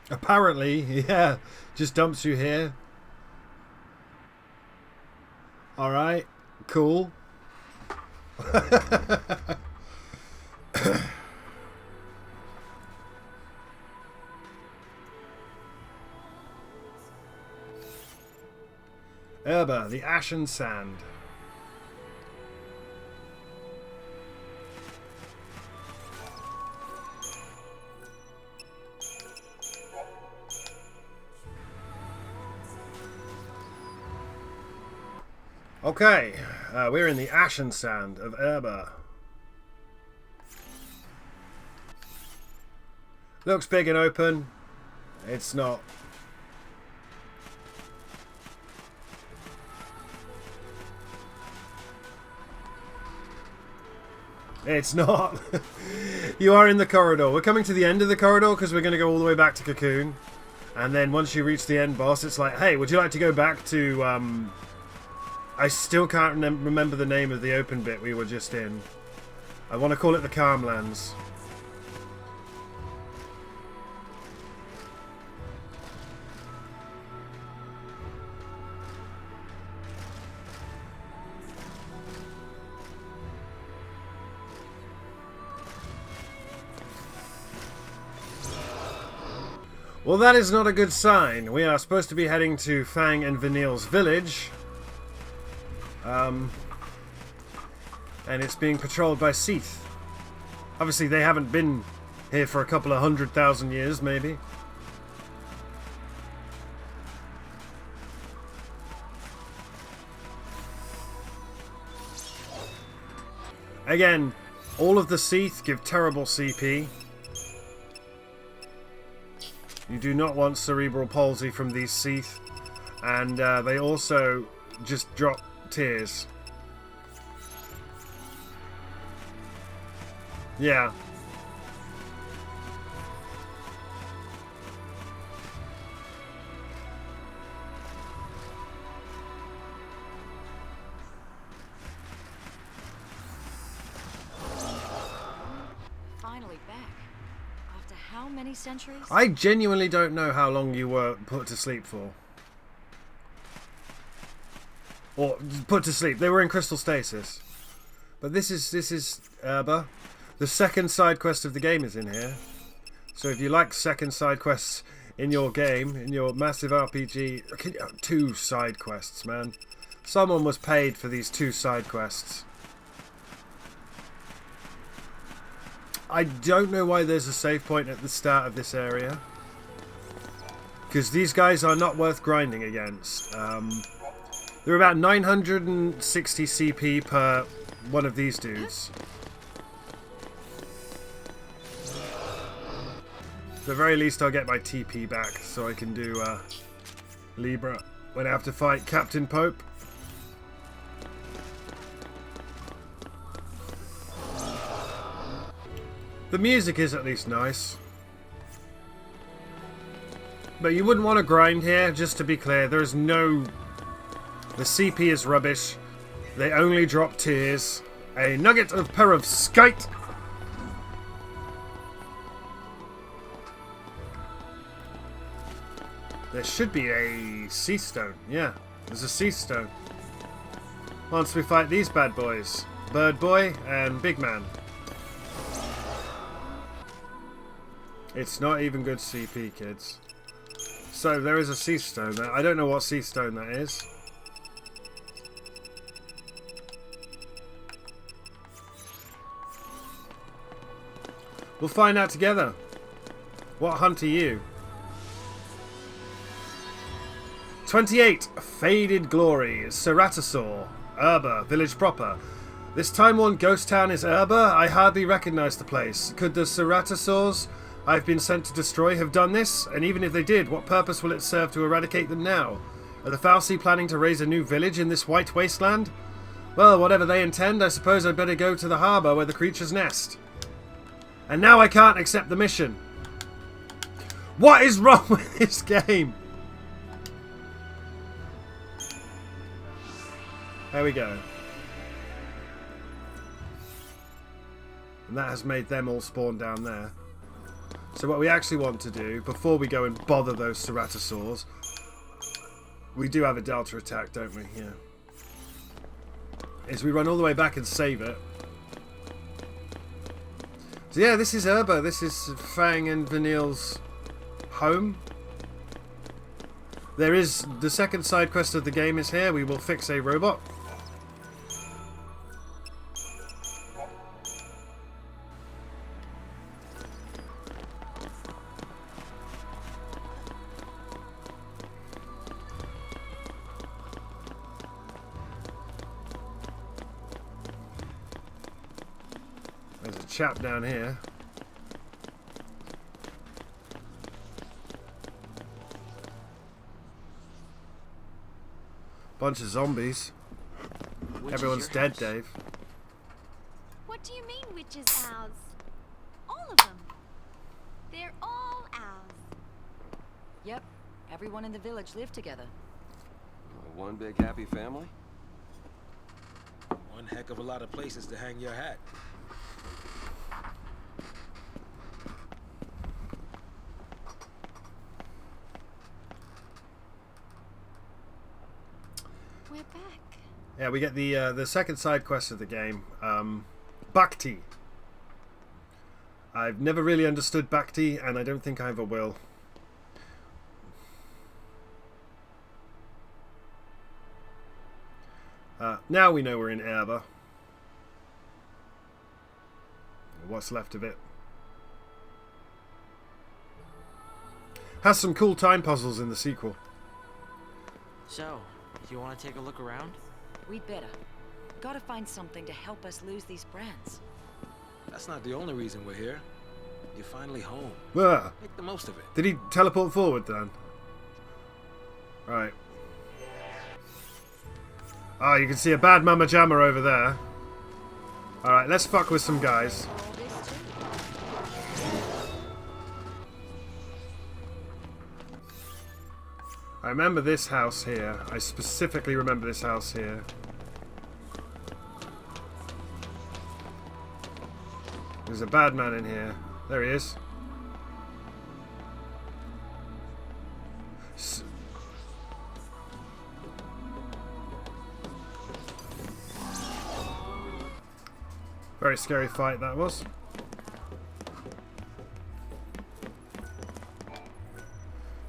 Apparently, yeah. Just dumps you here. Alright. Cool. Erba, the Ashen Sand. Okay, we're in the Ashen Sand of Erba. Looks big and open. It's not. It's not. You are in the corridor. We're coming to the end of the corridor because we're going to go all the way back to Cocoon. And then once you reach the end boss, it's like, hey, would you like to go back to... I still can't remember the name of the open bit we were just in. I want to call it the Calmlands. Well, that is not a good sign. We are supposed to be heading to Fang and Vanille's village. And it's being patrolled by Seath. Obviously, they haven't been here for a couple of 100,000 years, maybe. Again, all of the Seath give terrible CP. You do not want cerebral palsy from these Seath. And they also just drop tears. Yeah. Finally back. After how many centuries? I genuinely don't know how long you were put to sleep for. Or put to sleep. They were in crystal stasis. But this is Erba. The second side quest of the game is in here. So if you like second side quests in your game, in your massive RPG, 2 side quests, man. Someone was paid for these 2 side quests. I don't know why there's a save point at the start of this area. Because these guys are not worth grinding against. They're about 960 CP per one of these dudes. At the very least, I'll get my TP back so I can do Libra when I have to fight Captain Pope. The music is at least nice. But you wouldn't want to grind here, just to be clear. There is no... The CP is rubbish. They only drop tears. A nugget of perovskite. There should be a sea stone. Yeah, there's a sea stone. Once we fight these bad boys. Bird Boy and Big Man. It's not even good CP, kids. So there is a sea stone there. I don't know what sea stone that is. We'll find out together. What hunt are you? 28. Faded Glory. Ceratosaur. Erba. Village proper. This time-worn ghost town is Erba? I hardly recognize the place. Could the Ceratosaurs I've been sent to destroy have done this? And even if they did, what purpose will it serve to eradicate them now? Are the Falsi planning to raise a new village in this white wasteland? Well, whatever they intend, I suppose I'd better go to the harbour where the creatures nest. And now I can't accept the mission. What is wrong with this game? There we go. And that has made them all spawn down there. So what we actually want to do, before we go and bother those ceratosaurs, we do have a delta attack, don't we? Yeah. Is we run all the way back and save it. So yeah, this is Erba. This is Fang and Vanille's home. There is the second side quest of the game is here. We will fix a robot. There's a chap down here. Bunch of zombies. Everyone's dead, Dave. What do you mean, which is ours? All of them. They're all ours. Yep, everyone in the village lived together. One big happy family? One heck of a lot of places to hang your hat. We're back. Yeah, we get the second side quest of the game. Bhakti. I've never really understood Bhakti, and I don't think I ever will. Now we know we're in Erba. What's left of it. Has some cool time puzzles in the sequel. So, you want to take a look around? We'd better. Gotta find something to help us lose these brands. That's not the only reason we're here. You're finally home. Ugh. Make the most of it. Did he teleport forward then? Right. Oh, you can see a bad mama jammer over there. Alright, let's fuck with some guys. All this too. I remember this house here. I specifically remember this house here. There's a bad man in here. There he is. Very scary fight that was.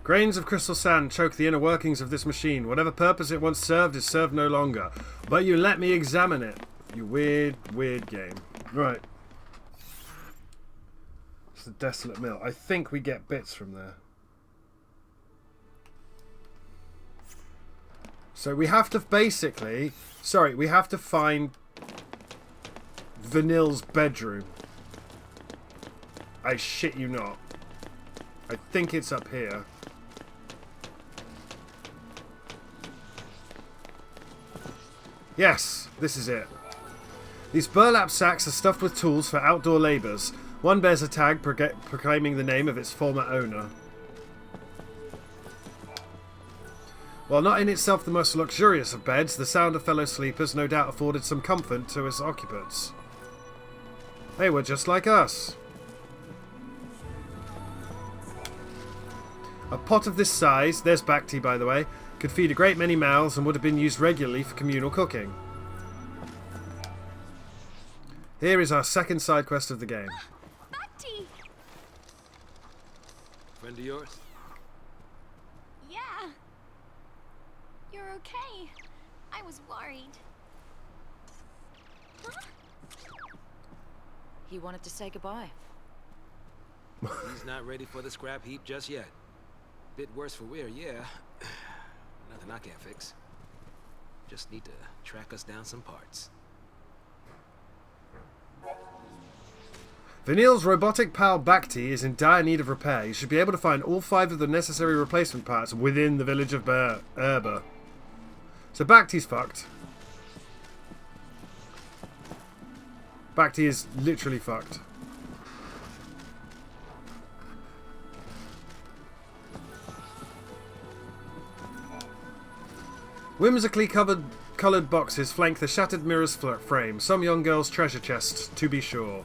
Grains of crystal sand choke the inner workings of this machine. Whatever purpose it once served is served no longer. But you let me examine it. You weird, weird game. Right. It's the desolate mill. I think we get bits from there. So we have to basically... Sorry, we have to find Vanille's bedroom. I shit you not. I think it's up here. Yes, this is it. These burlap sacks are stuffed with tools for outdoor labours. One bears a tag proclaiming the name of its former owner. While not in itself the most luxurious of beds, the sound of fellow sleepers no doubt afforded some comfort to its occupants. They were just like us. A pot of this size, there's Bhakti by the way, could feed a great many mouths and would have been used regularly for communal cooking. Here is our second side quest of the game. Bhakti! Friend of yours? Yeah. You're okay. I was worried. Huh? He wanted to say goodbye. He's not ready for the scrap heap just yet. Bit worse for wear, yeah. Nothing I can't fix. Just need to track us down some parts. Vanille's robotic pal Bhakti is in dire need of repair. You should be able to find all 5 of the necessary replacement parts within the village of Erba. So Bhakti's fucked. Bhakti is literally fucked. Whimsically coloured boxes flank the shattered mirror's frame. Some young girl's treasure chest, to be sure.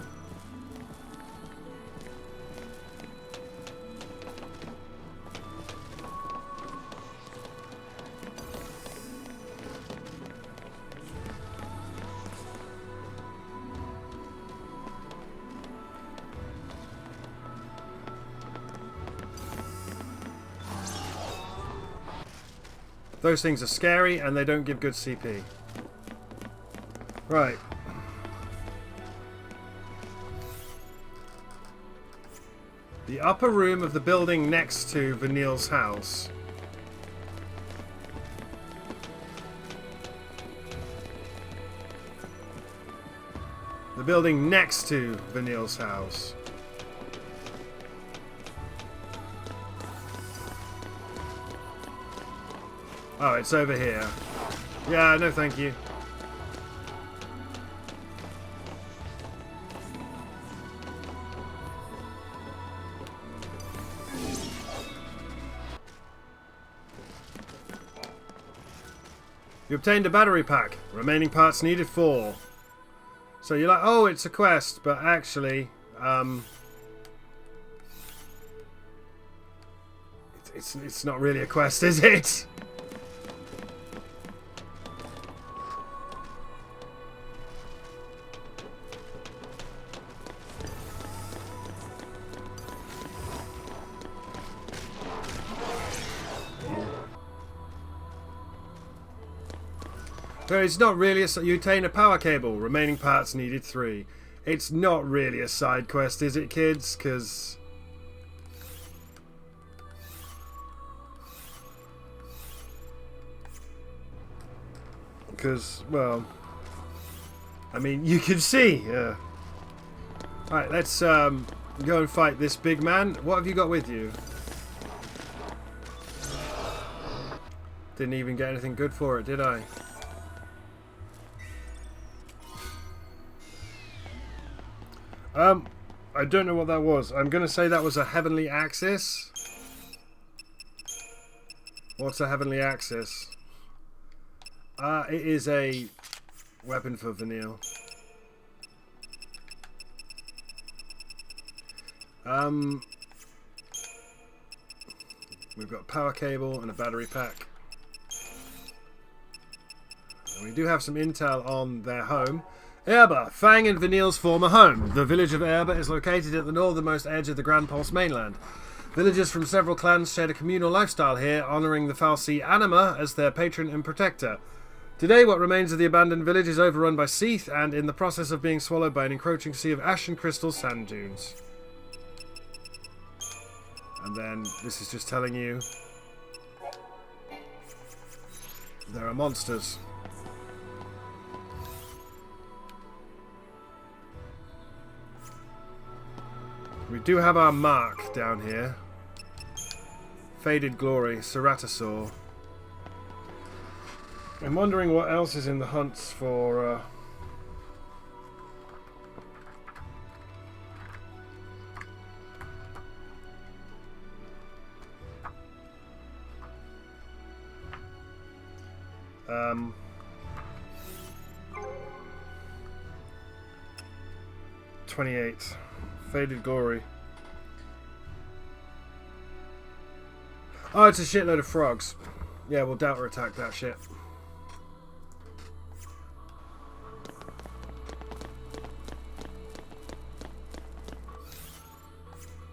Those things are scary and they don't give good CP. Right. The upper room of the building next to Vanille's house. The building next to Vanille's house. Oh, it's over here. Yeah, no thank you. You obtained a battery pack. Remaining parts needed 4. So you're like, oh, it's a quest, but actually, it's not really a quest, is it? So it's not really you obtain a power cable. Remaining parts needed 3. It's not really a side quest, is it, kids? Because well, I mean, you can see. Alright, let's go and fight this big man. What have you got with you? Didn't even get anything good for it, did I? I don't know what that was. I'm going to say that was a heavenly axis. What's a heavenly axis? It is a weapon for Vanille. We've got a power cable and a battery pack. And we do have some intel on their home. Erba, Fang and Vanille's former home. The village of Erba is located at the northernmost edge of the Grand Pulse mainland. Villagers from several clans shared a communal lifestyle here, honouring the Fal'Cie Anima as their patron and protector. Today, what remains of the abandoned village is overrun by Seath and in the process of being swallowed by an encroaching sea of ash and crystal sand dunes. And then, this is just telling you there are monsters. We do have our mark down here. Faded Glory, Ceratosaur. I'm wondering what else is in the hunts for... Um... 28. Faded Glory. Oh, it's a shitload of frogs. Yeah, we'll Delta attack that shit.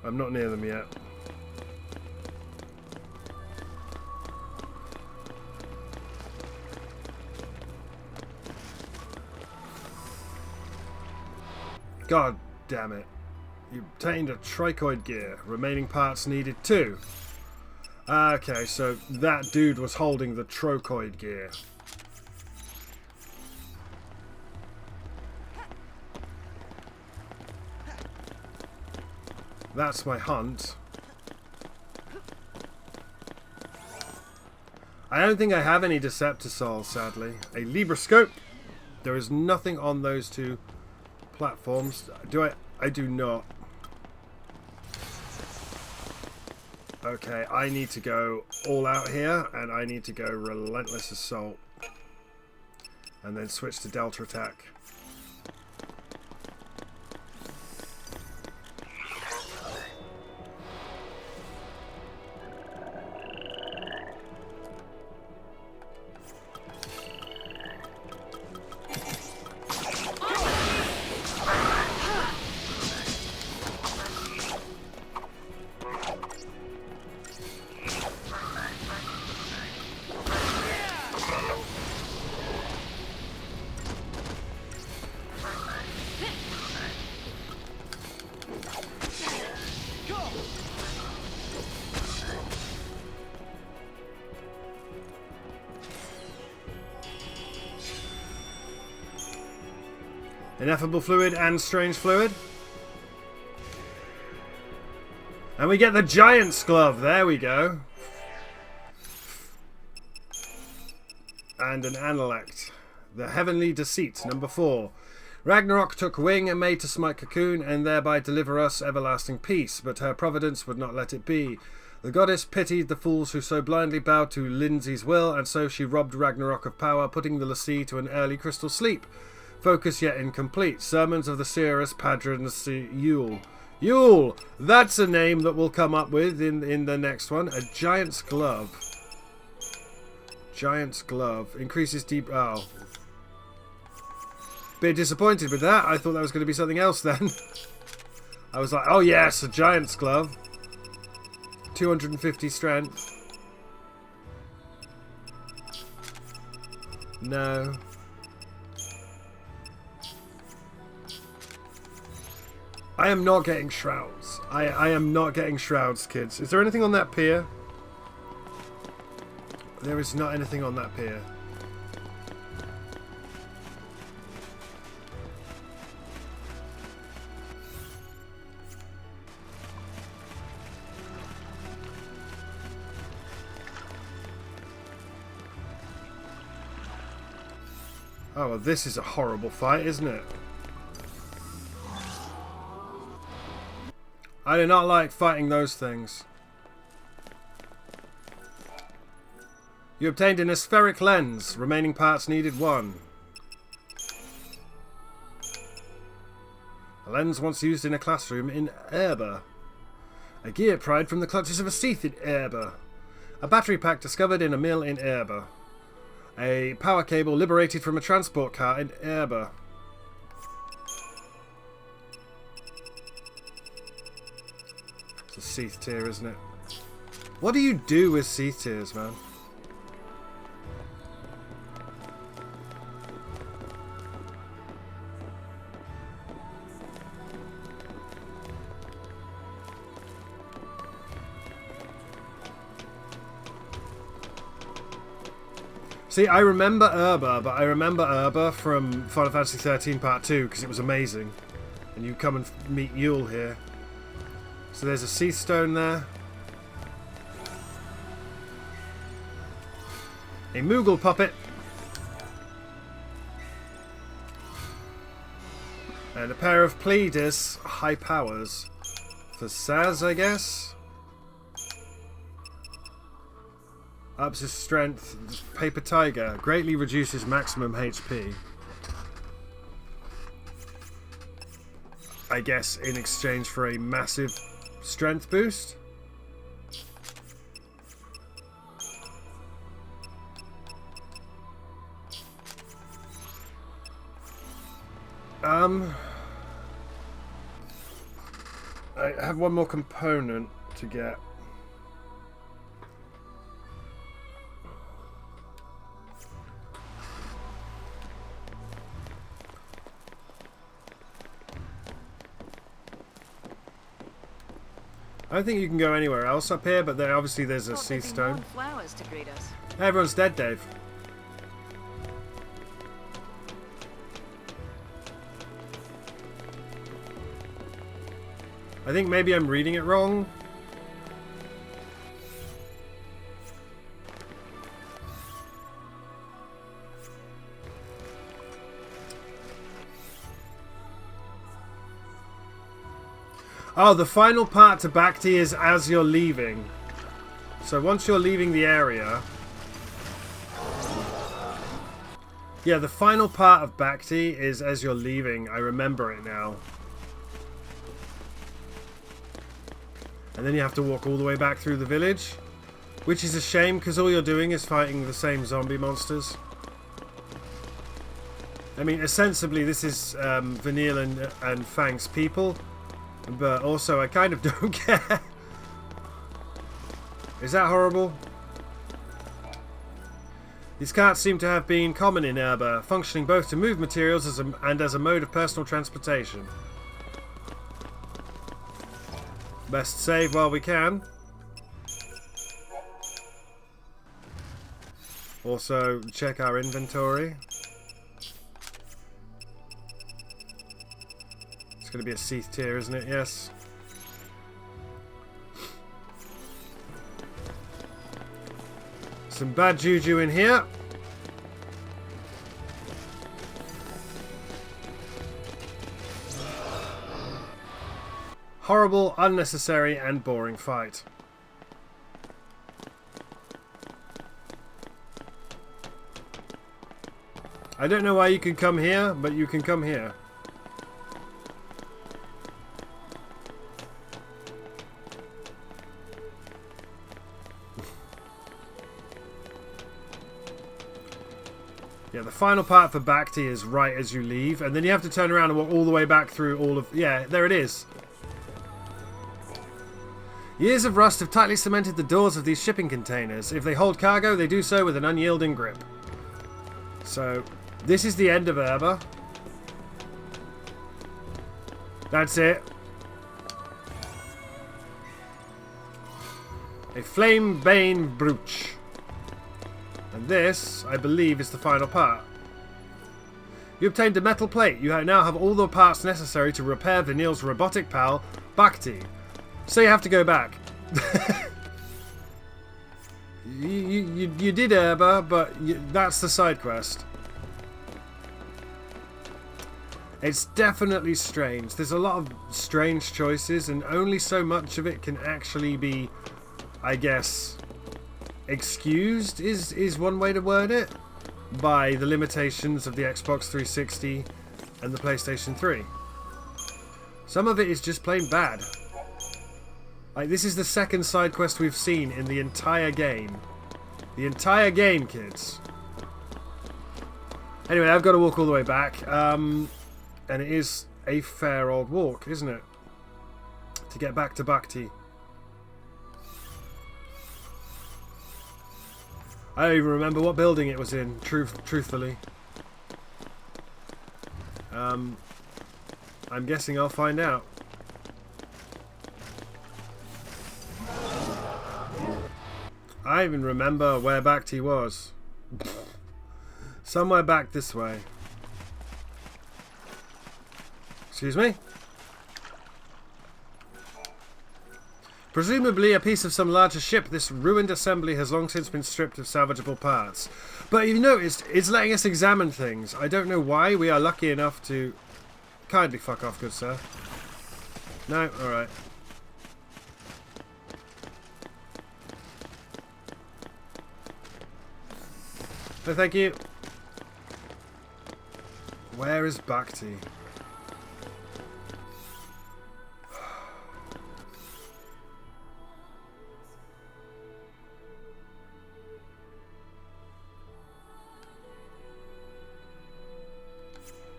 I'm not near them yet. God damn it. You obtained a tricoid gear. Remaining parts needed 2. Okay, so that dude was holding the trochoid gear. That's my hunt. I don't think I have any Decepticol, sadly. A Libroscope. There is nothing on those 2 platforms. Do I? I do not. Okay, I need to go all out here, and I need to go Relentless Assault. And then switch to Delta Attack. Ineffable fluid and strange fluid. And we get the giant's glove. There we go. And an Analect. The Heavenly Deceit, number 4. Ragnarok took wing and made to smite Cocoon and thereby deliver us everlasting peace, but her providence would not let it be. The goddess pitied the fools who so blindly bowed to Lindsay's will, and so she robbed Ragnarok of power, putting the Lassie to an early crystal sleep. Focus yet incomplete. Sermons of the Seeress Padrons Yule. Yule! That's a name that we'll come up with in the next one. A Giant's Glove. Giant's Glove. Increases deep... Oh. Bit disappointed with that. I thought that was going to be something else then. I was like, oh yes, a Giant's Glove. 250 strength. No. I am not getting shrouds. I am not getting shrouds, kids. Is there anything on that pier? There is not anything on that pier. Oh, well, this is a horrible fight, isn't it? I do not like fighting those things. You obtained an aspheric lens. Remaining parts needed 1. A lens once used in a classroom in Erba. A gear pried from the clutches of a Seath in Erba. A battery pack discovered in a mill in Erba. A power cable liberated from a transport car in Erba. It's a Seath tier, isn't it? What do you do with Seath tiers, man? See, I remember Erba, but I remember Erba from Final Fantasy XIII Part 2 because it was amazing. And you come and meet Yule here. So there's a Seath Stone there. A Moogle puppet. And a pair of Pleiades high powers. For Saz, I guess. Ups his strength. Paper Tiger. Greatly reduces maximum HP. I guess in exchange for a massive strength boost. I have one more component to get. I don't think you can go anywhere else up here, but there obviously there's a Seath Stone. Flowers to greet us. Everyone's dead, Dave. I think maybe I'm reading it wrong. Oh, the final part to Bhakti is as you're leaving. So once you're leaving the area... Yeah, the final part of Bhakti is as you're leaving. I remember it now. And then you have to walk all the way back through the village. Which is a shame, because all you're doing is fighting the same zombie monsters. I mean, ostensibly this is Vanille and Fang's people. But also, I kind of don't care. Is that horrible? These carts seem to have been common in Erba, functioning both to move materials and as a mode of personal transportation. Best save while we can. Also, check our inventory. It's going to be a Seath tier, isn't it? Yes. Some bad juju in here. Horrible, unnecessary, and boring fight. I don't know why you can come here, but you can come here. Yeah, the final part for Bhakti is right as you leave, and then you have to turn around and walk all the way back through all of... Yeah, there it is. Years of rust have tightly cemented the doors of these shipping containers. If they hold cargo, they do so with an unyielding grip. So, this is the end of Erba. That's it. A flame-bane brooch. And this, I believe, is the final part. You obtained a metal plate. You now have all the parts necessary to repair Vanille's robotic pal, Bhakti. So you have to go back. you did Erba, but that's the side quest. It's definitely strange. There's a lot of strange choices, and only so much of it can actually be, I guess, excused is one way to word it, by the limitations of the Xbox 360 and the PlayStation 3. Some of it is just plain bad. Like, this is the second side quest we've seen in the entire game. The entire game, kids. Anyway, I've got to walk all the way back. And it is a fair old walk, isn't it? To get back to Bhakti. I don't even remember what building it was in, truthfully. I'm guessing I'll find out. I even remember where Bhakti was. Somewhere back this way. Excuse me? Presumably a piece of some larger ship, this ruined assembly has long since been stripped of salvageable parts. But you've noticed, it's letting us examine things. I don't know why. We are lucky enough to... Kindly fuck off, good sir. No? Alright. No, thank you. Where is Bhakti?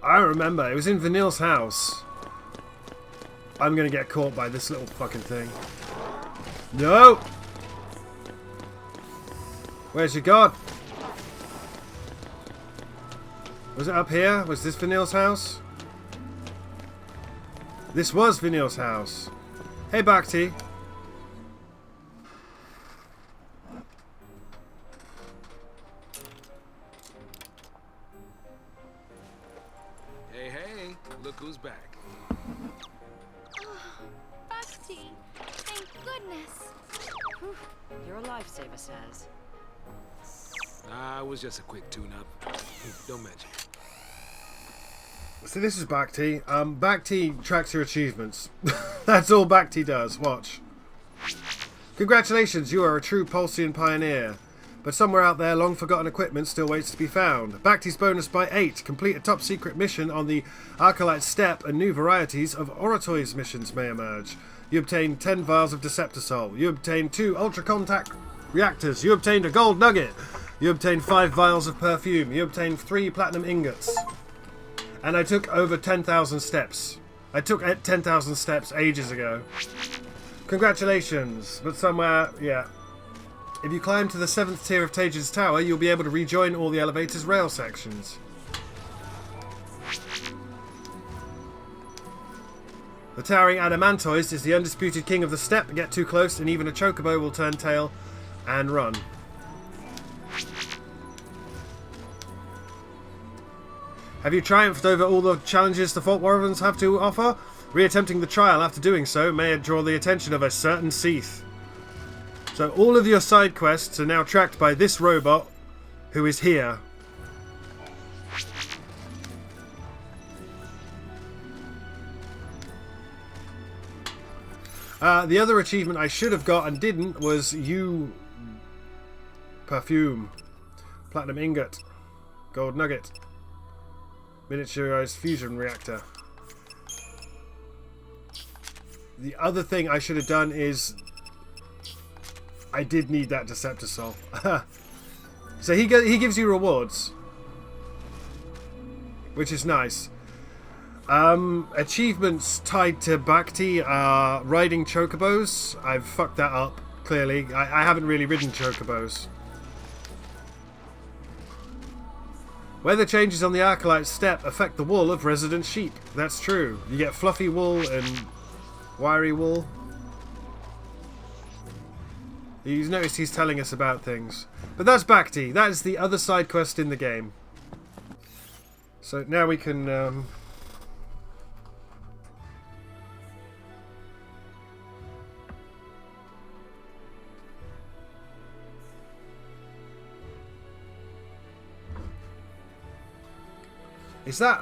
I remember, it was in Vanille's house. I'm gonna get caught by this little fucking thing. No! Where's your god? Was it up here? Was this Vanille's house? This was Vanille's house. Hey, Bhakti. Hey, look who's back. Oh, Bhakti, thank goodness. Whew, you're a lifesaver, Saz. Nah, it was just a quick tune-up. Don't mention. So this is Bhakti. Bhakti tracks your achievements. That's all Bhakti does. Watch. Congratulations, you are a true Pulsian pioneer. But somewhere out there, long-forgotten equipment still waits to be found. Bhakti's bonus by 8. Complete a top-secret mission on the Arcalite Steppe, and new varieties of Oratoi's missions may emerge. You obtain 10 vials of Deceptisol. You obtain 2 ultra-contact reactors. You obtained a gold nugget. You obtain 5 vials of perfume. You obtain 3 platinum ingots. And I took over 10,000 steps. I took 10,000 steps ages ago. Congratulations. But somewhere, yeah. If you climb to the 7th tier of Tage's Tower, you'll be able to rejoin all the elevator's rail sections. The towering Adamantoise is the undisputed king of the steppe. Get too close and even a chocobo will turn tail and run. Have you triumphed over all the challenges the Fault Warrens have to offer? Reattempting the trial after doing so may draw the attention of a certain Seath. So all of your side quests are now tracked by this robot, who is here. The other achievement I should have got and didn't was perfume, platinum ingot, gold nugget, miniaturized fusion reactor. The other thing I should have done is I did need that Deceptor Soul. So he gives you rewards, which is nice. Achievements tied to Bhakti are riding chocobos. I've fucked that up, clearly. I haven't really ridden chocobos. Weather changes on the Arcalite steppe affect the wool of resident sheep. That's true. You get fluffy wool and wiry wool. You notice he's telling us about things. But that's Bhakti. That is the other side quest in the game. So now we can... Is that...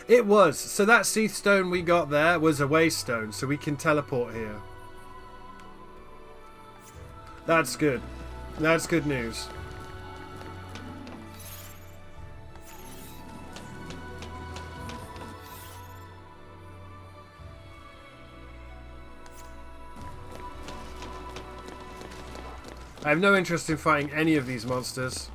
It was. So that Seath stone we got there was a waystone, so we can teleport here. That's good. That's good news. I have no interest in fighting any of these monsters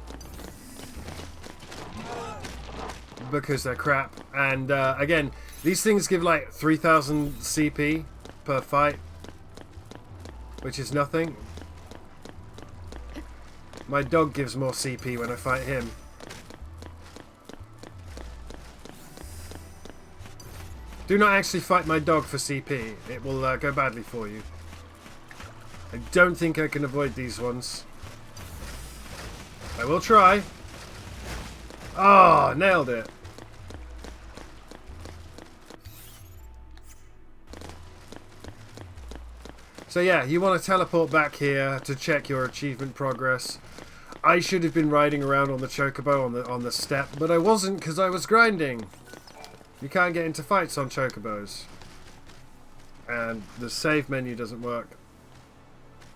because they're crap. And again, these things give like 3,000 CP per fight, which is nothing. My dog gives more CP when I fight him. Do not actually fight my dog for CP. It will go badly for you. I don't think I can avoid these ones. I will try. Oh, nailed it. So yeah, you want to teleport back here to check your achievement progress. I should have been riding around on the chocobo on the steppe, but I wasn't because I was grinding. You can't get into fights on chocobos. And the save menu doesn't work.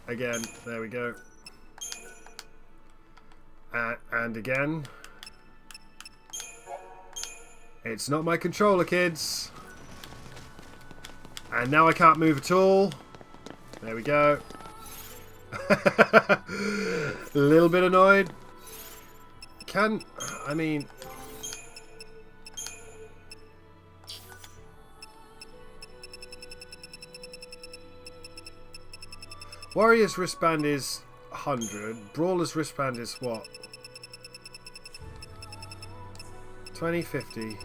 Again, there we go. And again. It's not my controller, kids. And now I can't move at all. There we go. A little bit annoyed. I mean... Warrior's wristband is 100. Brawler's wristband is what? 2050.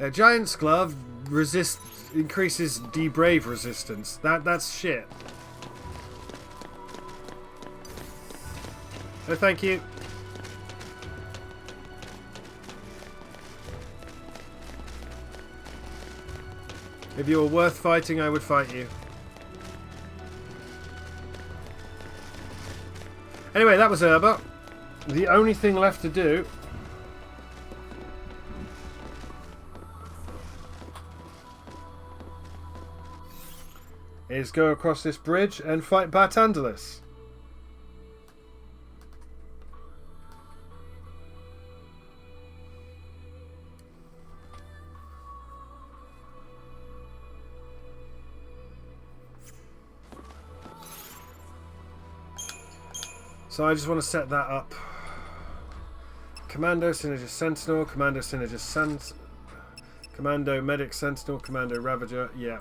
A Giant's Glove increases debrave resistance. That's shit. Oh, thank you. If you were worth fighting, I would fight you. Anyway, that was Herba. The only thing left to do is go across this bridge and fight Bartandalis. So I just want to set that up. Commando, Synergist Sentinel, Commando, Synergist Commando, Medic Sentinel, Commando, Ravager, yeah.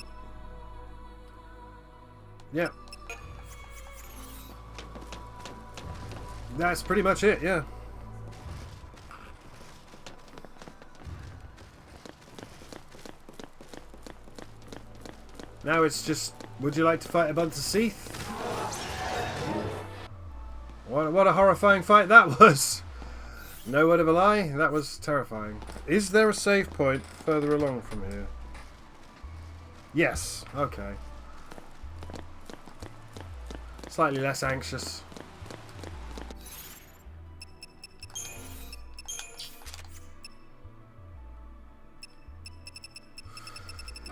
Yeah. That's pretty much it, yeah. Now it's just, would you like to fight a bunch of Seath? What a horrifying fight that was! No word of a lie, that was terrifying. Is there a save point further along from here? Yes, okay. Slightly less anxious.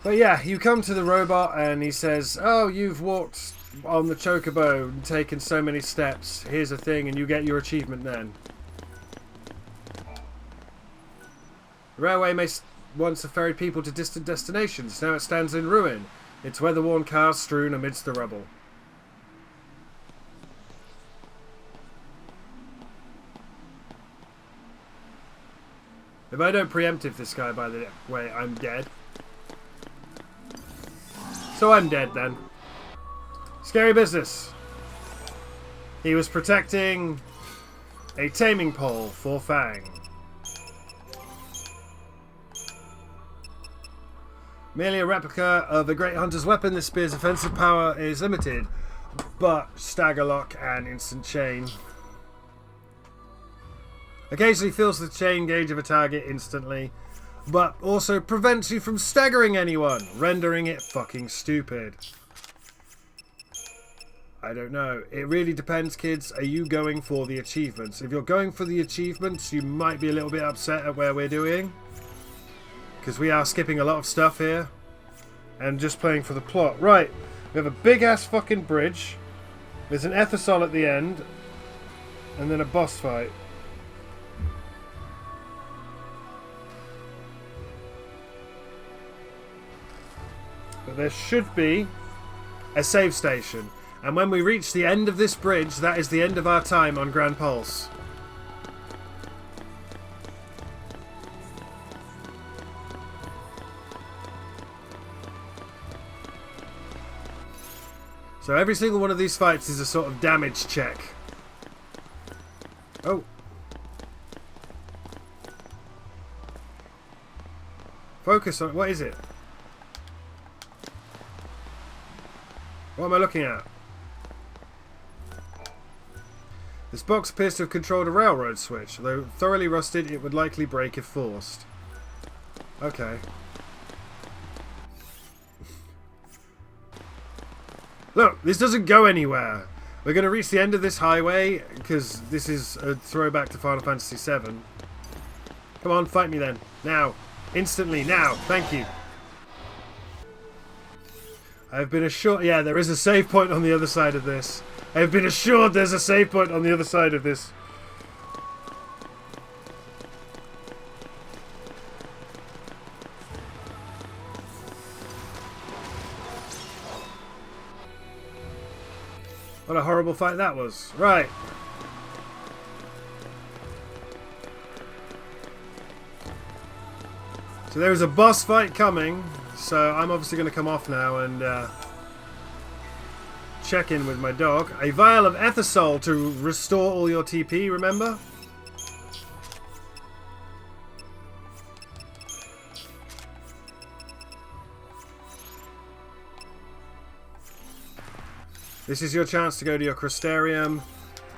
But yeah, you come to the robot and he says, oh, you've walked on the chocobo and taken so many steps. Here's a thing and you get your achievement then. The railway may once have ferried people to distant destinations. Now it stands in ruin. Its weather-worn cars strewn amidst the rubble. If I don't preemptive this guy, by the way, I'm dead. So I'm dead then. Scary business. He was protecting a taming pole for Fang. Merely a replica of a great hunter's weapon, this spear's offensive power is limited, but stagger lock and instant chain. Occasionally fills the chain gauge of a target instantly, but also prevents you from staggering anyone, rendering it fucking stupid. I don't know. It really depends, kids. Are you going for the achievements? If you're going for the achievements, you might be a little bit upset at where we're doing, because we are skipping a lot of stuff here and just playing for the plot. Right, we have a big ass fucking bridge. There's an Ethosol at the end, and then a boss fight. But there should be a save station. And when we reach the end of this bridge, that is the end of our time on Grand Pulse. So every single one of these fights is a sort of damage check. Oh. Focus on... What is it? What am I looking at? This box appears to have controlled a railroad switch. Though thoroughly rusted, it would likely break if forced. Okay. Look, this doesn't go anywhere. We're going to reach the end of this highway, because this is a throwback to Final Fantasy VII. Come on, fight me then. Now. Instantly, now. Thank you. I've been assured... Yeah, there is a save point on the other side of this. I've been assured there's a save point on the other side of this. What a horrible fight that was. Right. So there is a boss fight coming. So I'm obviously going to come off now and check in with my dog. A vial of Ethosol to restore all your TP, remember? This is your chance to go to your Crystarium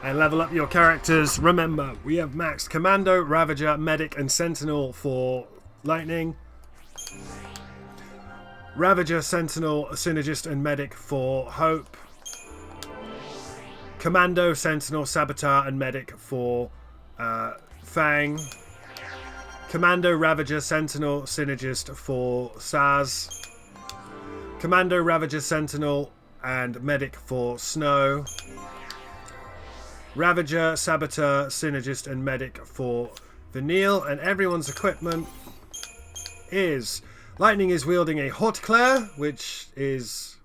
and level up your characters. Remember, we have maxed Commando, Ravager, Medic, and Sentinel for Lightning. Ravager, Sentinel, Synergist, and Medic for Hope. Commando, Sentinel, Saboteur, and Medic for Fang. Commando, Ravager, Sentinel, Synergist for Saz. Commando, Ravager, Sentinel, and Medic for Snow. Ravager, Saboteur, Synergist, and Medic for Vanille. And everyone's equipment is... Lightning is wielding a Haute Claire, which is...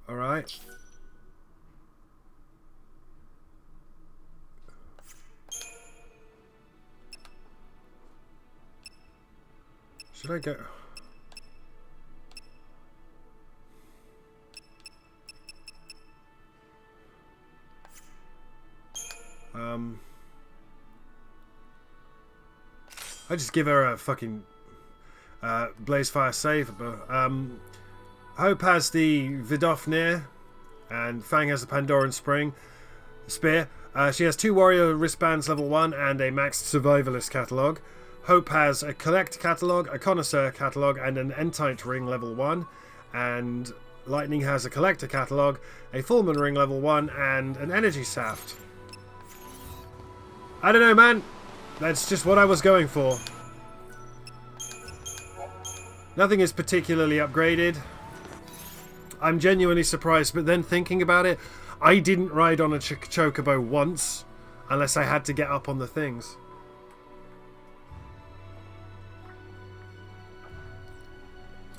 Alright. Should I go... I just give her a fucking... Blazefire Saber. Hope has the Vidofnir, and Fang has the Pandoran Spear. She has 2 warrior wristbands level 1 and a maxed survivalist catalogue. Hope has a collect catalogue, a connoisseur catalogue, and an entite ring level 1. And Lightning has a collector catalogue, a Fullman ring level 1, and an energy shaft. I don't know, man. That's just what I was going for. Nothing is particularly upgraded. I'm genuinely surprised, but then thinking about it, I didn't ride on a chocobo once, unless I had to get up on the things.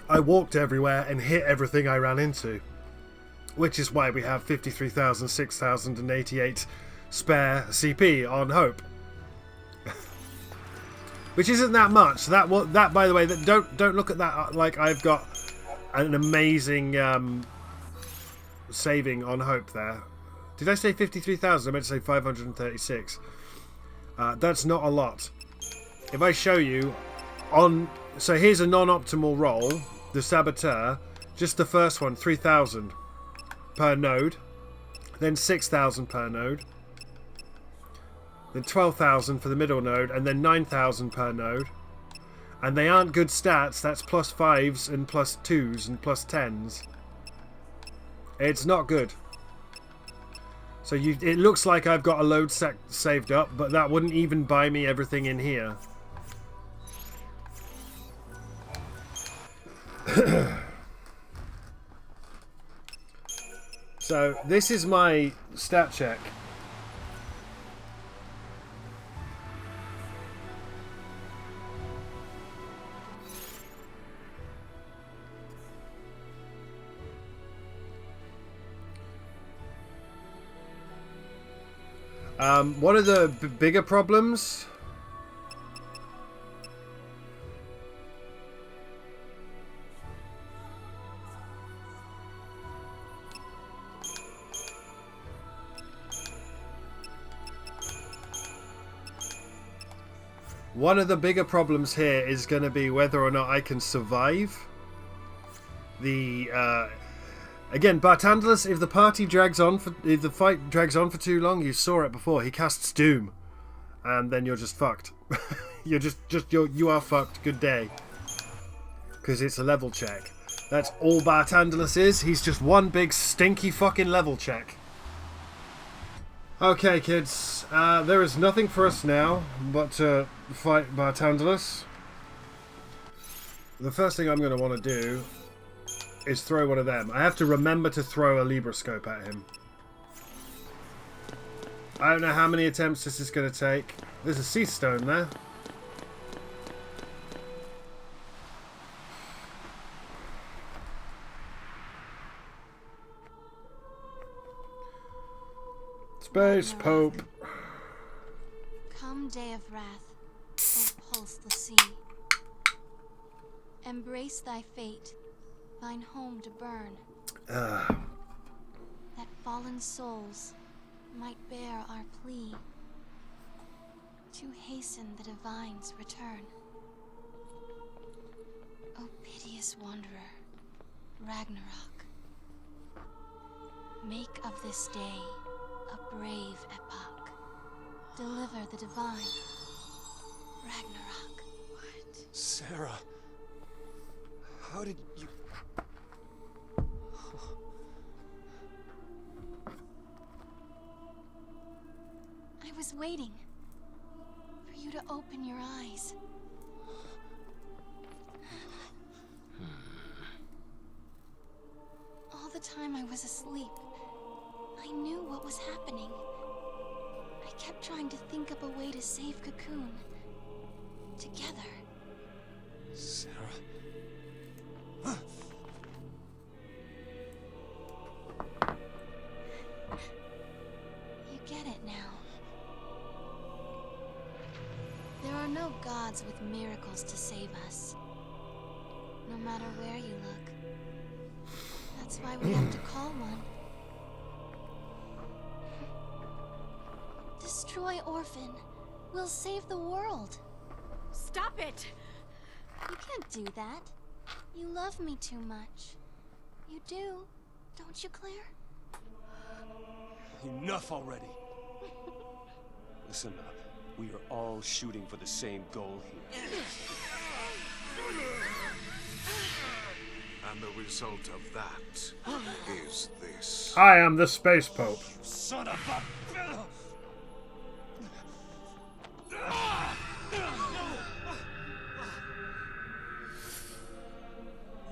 I walked everywhere and hit everything I ran into, which is why we have 53,688 spare CP on Hope. Which isn't that much. That by the way, don't look at that like I've got an amazing saving on Hope there. Did I say 53,000? I meant to say 536. That's not a lot. If I show you so here's a non-optimal roll, the Saboteur, just the first one, 3,000 per node, then 6,000 per node, then 12,000 for the middle node, and then 9,000 per node. And they aren't good stats. That's plus 5s and plus 2s and plus 10s. It's not good. So it looks like I've got a load saved up, but that wouldn't even buy me everything in here. So this is my stat check. One of the bigger problems here is going to be whether or not I can survive the again, Bartandalus, if the fight drags on for too long, you saw it before, he casts Doom. And then you're just fucked. you are fucked. Good day. Because it's a level check. That's all Bartandalus is. He's just one big stinky fucking level check. Okay, kids. There is nothing for us now but to fight Bartandalus. The first thing I'm going to want to do is throw one of them. I have to remember to throw a Libroscope at him. I don't know how many attempts this is going to take. There's a sea stone there. Space Pope. Come, day of wrath, O pulseless sea. Embrace thy fate. Thine home to burn, that fallen souls might bear our plea to hasten the divine's return. O piteous wanderer, Ragnarok, make of this day a brave epoch. Deliver the divine, Ragnarok. What? Sarah, how did you... I was waiting for you to open your eyes. All the time I was asleep, I knew what was happening. I kept trying to think up a way to save Cocoon. Together. Sarah... You get it now. There are no gods with miracles to save us. No matter where you look. That's why we have to call one. Destroy Orphan. We'll save the world. Stop it! You can't do that. You love me too much. You do, don't you, Claire? Enough already. Listen up. We are all shooting for the same goal here. And the result of that is this. I am the Space Pope. Son of a...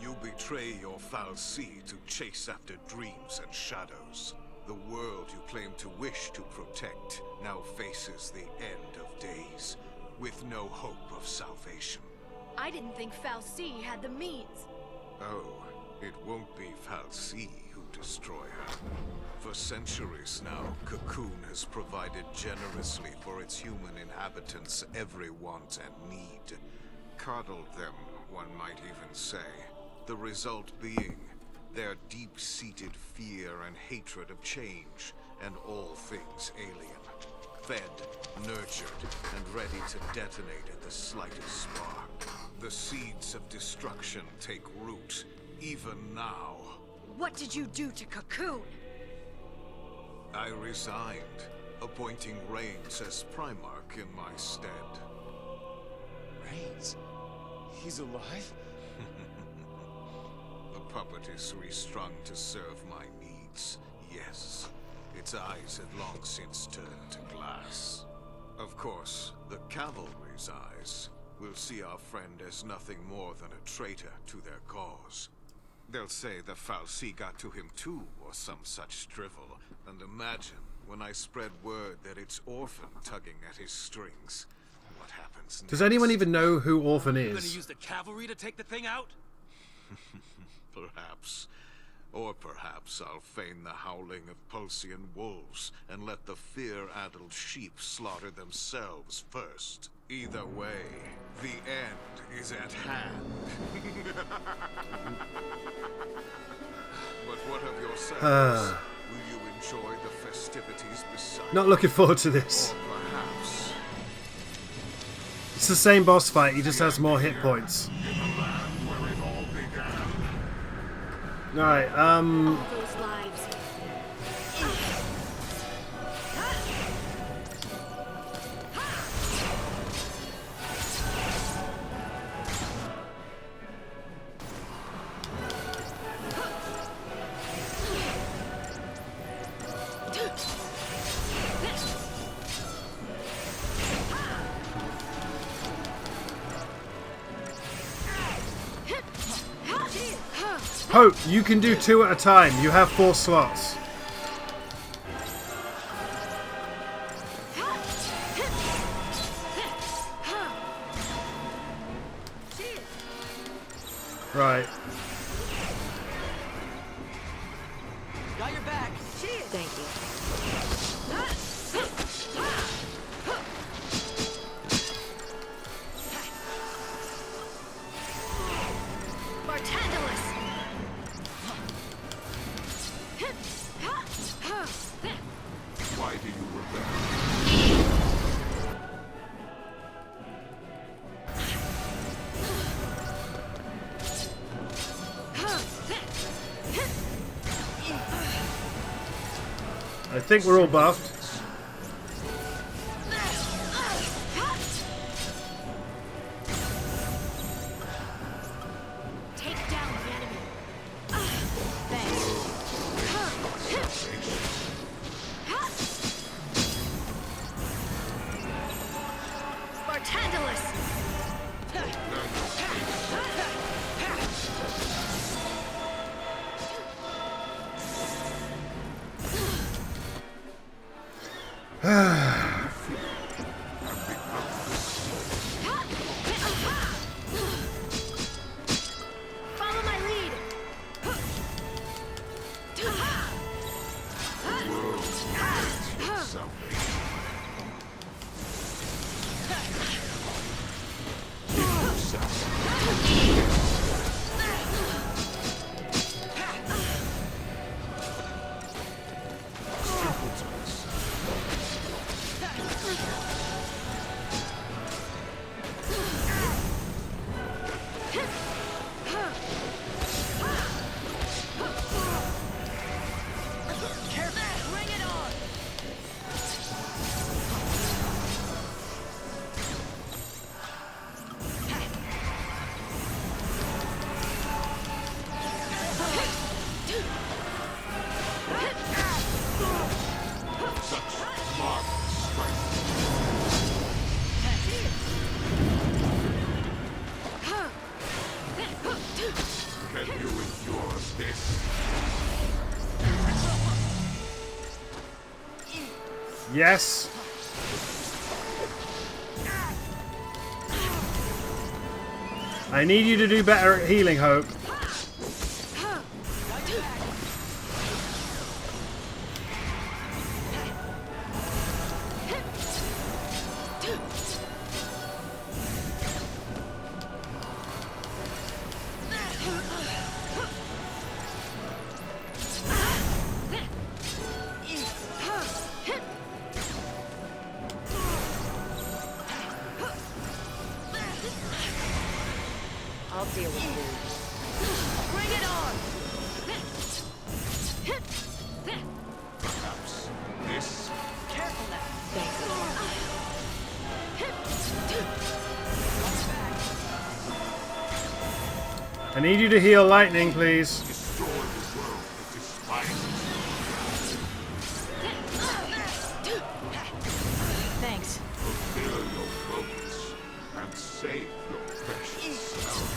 You betray your fal'Cie to chase after dreams and shadows. The world you claim to wish to protect now faces the end of days, with no hope of salvation. I didn't think fal'Cie had the means. Oh, it won't be fal'Cie who destroy her. For centuries now, Cocoon has provided generously for its human inhabitants every want and need. Coddled them, one might even say. The result being their deep-seated fear and hatred of change and all things alien. Fed, nurtured, and ready to detonate at the slightest spark. The seeds of destruction take root, even now. What did you do to Cocoon? I resigned, appointing Reigns as Primarch in my stead. Reigns? He's alive? The puppet is restrung to serve my needs, yes. Its eyes had long since turned to glass. Of course, the cavalry's eyes will see our friend as nothing more than a traitor to their cause. They'll say the fal'Cie got to him too, or some such drivel. And imagine when I spread word that it's Orphan tugging at his strings. What happens next? Does anyone even know who Orphan You gonna is? use the cavalry to take the thing out? Perhaps. Or perhaps I'll feign the howling of Pulsian wolves and let the fear-addled sheep slaughter themselves first. Either way, the end is at hand. But what of yourselves? Will you enjoy the festivities beside Not looking forward to this. Or perhaps... It's the same boss fight, he just has more hit points. Alright, Those lives. Hope, you can do 2 at a time. You have 4 slots. Right. Got your back. Thank you. Why do you rebel? I think we're all buffed. Take down the enemy. Spartandalus! Yes. I need you to do better at healing, Hope. I'll deal with you. Bring it on! Perhaps this. Careful now. I need you to heal lightning, please. Destroy the world that despises Thanks. fulfill your purpose and save your precious self.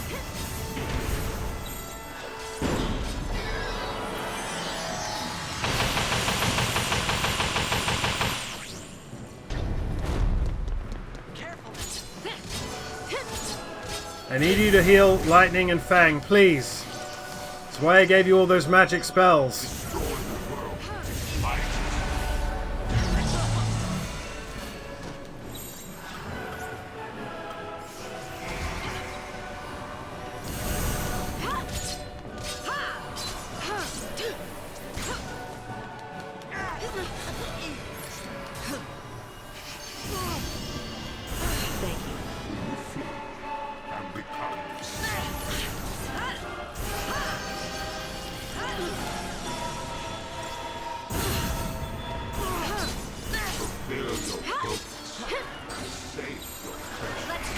I need you to heal lightning and Fang, please. That's why I gave you all those magic spells. Destroy the world that despises and becomes fulfill your purpose and save your precious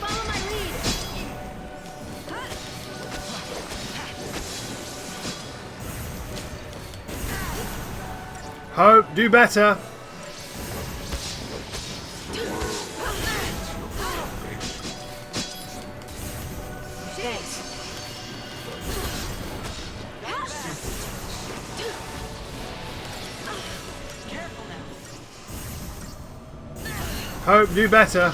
Follow my lead. Hope, do better. Thanks. Hope, do better.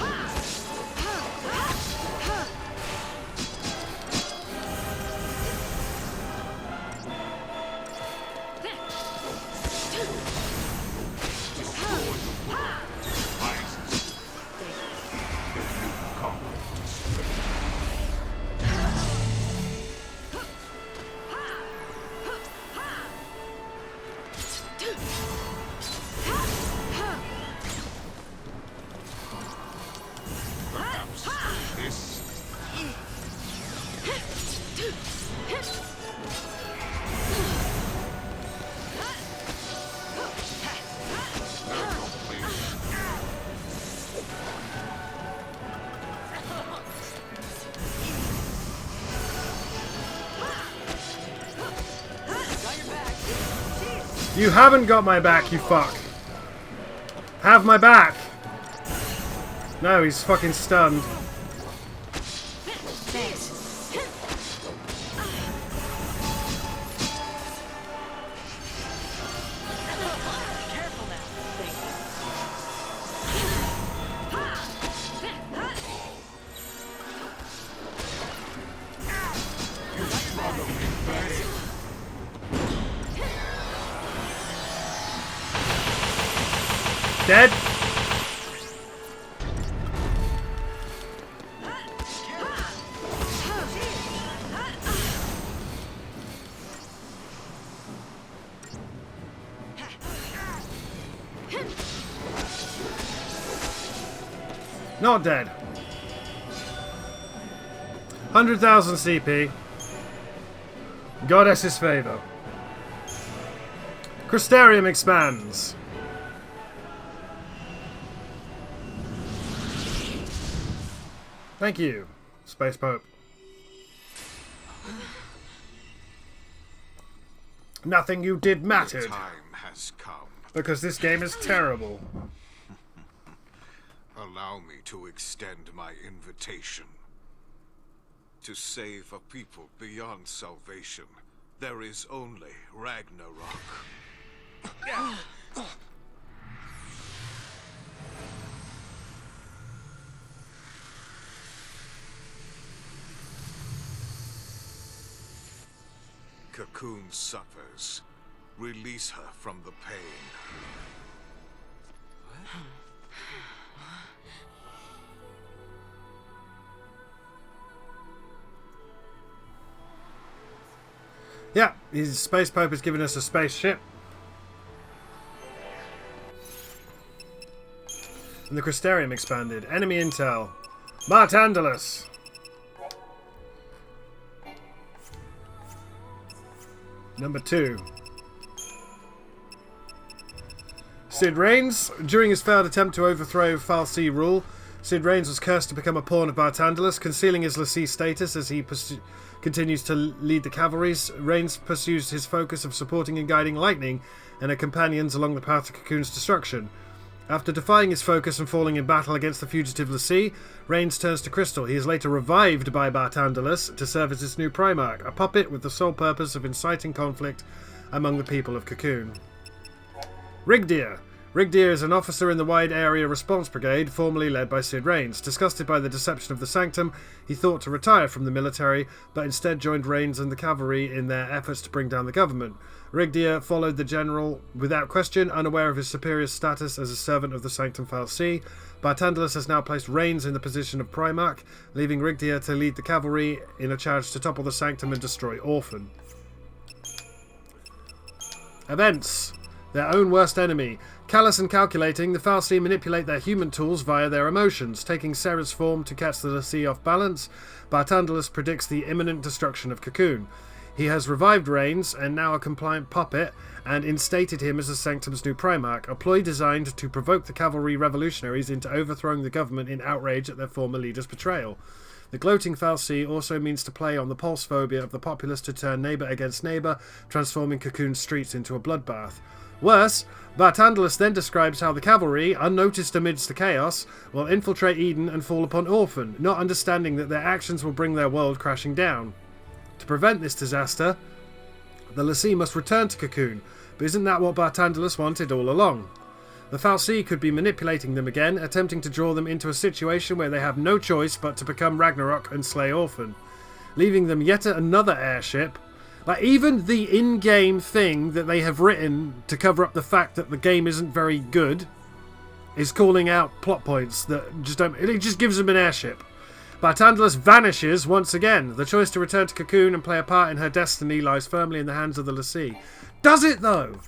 You haven't got my back, you fuck. Have my back. No, he's fucking stunned. Thanks. Careful now. Dead? Not dead. 100,000 CP. Goddess's favor. Crystarium expands. Thank you, Space Pope. Nothing you did The mattered, time has come. because this game is terrible. Allow me to extend my invitation. To save a people beyond salvation, there is only Ragnarok. Cocoon suffers. Release her from the pain. Yeah, his space pope has given us a spaceship. And the Crystarium expanded. Enemy intel. Martandalus. Number 2. Sid Reigns. During his failed attempt to overthrow Fal'Cie rule, Sid Reigns was cursed to become a pawn of Bartandalus, concealing his lessee status as he continues to lead the cavalries. Reigns pursues his focus of supporting and guiding Lightning and her companions along the path to Cocoon's destruction. After defying his focus and falling in battle against the fugitive lessee, Reigns turns to Crystal. He is later revived by Bartandalus to serve as his new Primarch, a puppet with the sole purpose of inciting conflict among the people of Cocoon. Rigdir. Rigdir is an officer in the Wide Area Response Brigade, formerly led by Sid Reigns. Disgusted by the deception of the Sanctum, he thought to retire from the military, but instead joined Reigns and the cavalry in their efforts to bring down the government. Rigdir followed the general without question, unaware of his superior status as a servant of the Sanctum Fal'Cie. Bartandalus has now placed Reigns in the position of Primarch, leaving Rigdir to lead the cavalry in a charge to topple the Sanctum and destroy Orphan. Events. Their own worst enemy. Callous and calculating, the Fal'Cie manipulate their human tools via their emotions. Taking Serra's form to catch the lessee off balance, Bartandalus predicts the imminent destruction of Cocoon. He has revived Reigns, and now a compliant puppet, and instated him as the Sanctum's new Primarch, a ploy designed to provoke the cavalry revolutionaries into overthrowing the government in outrage at their former leader's betrayal. The gloating Fal'Cie also means to play on the pulse phobia of the populace to turn neighbour against neighbour, transforming Cocoon's streets into a bloodbath. Worse, Bartandalus then describes how the cavalry, unnoticed amidst the chaos, will infiltrate Eden and fall upon Orphan, not understanding that their actions will bring their world crashing down. To prevent this disaster, the lessee must return to Cocoon, but isn't that what Bartandalus wanted all along? The Fal'Cie could be manipulating them again, attempting to draw them into a situation where they have no choice but to become Ragnarok and slay Orphan, leaving them yet another airship. Like, even the in-game thing that they have written to cover up the fact that the game isn't very good is calling out plot points that just don't... It just gives them an airship. Bartandalus vanishes once again. The choice to return to Cocoon and play a part in her destiny lies firmly in the hands of the lessee. Does it, though?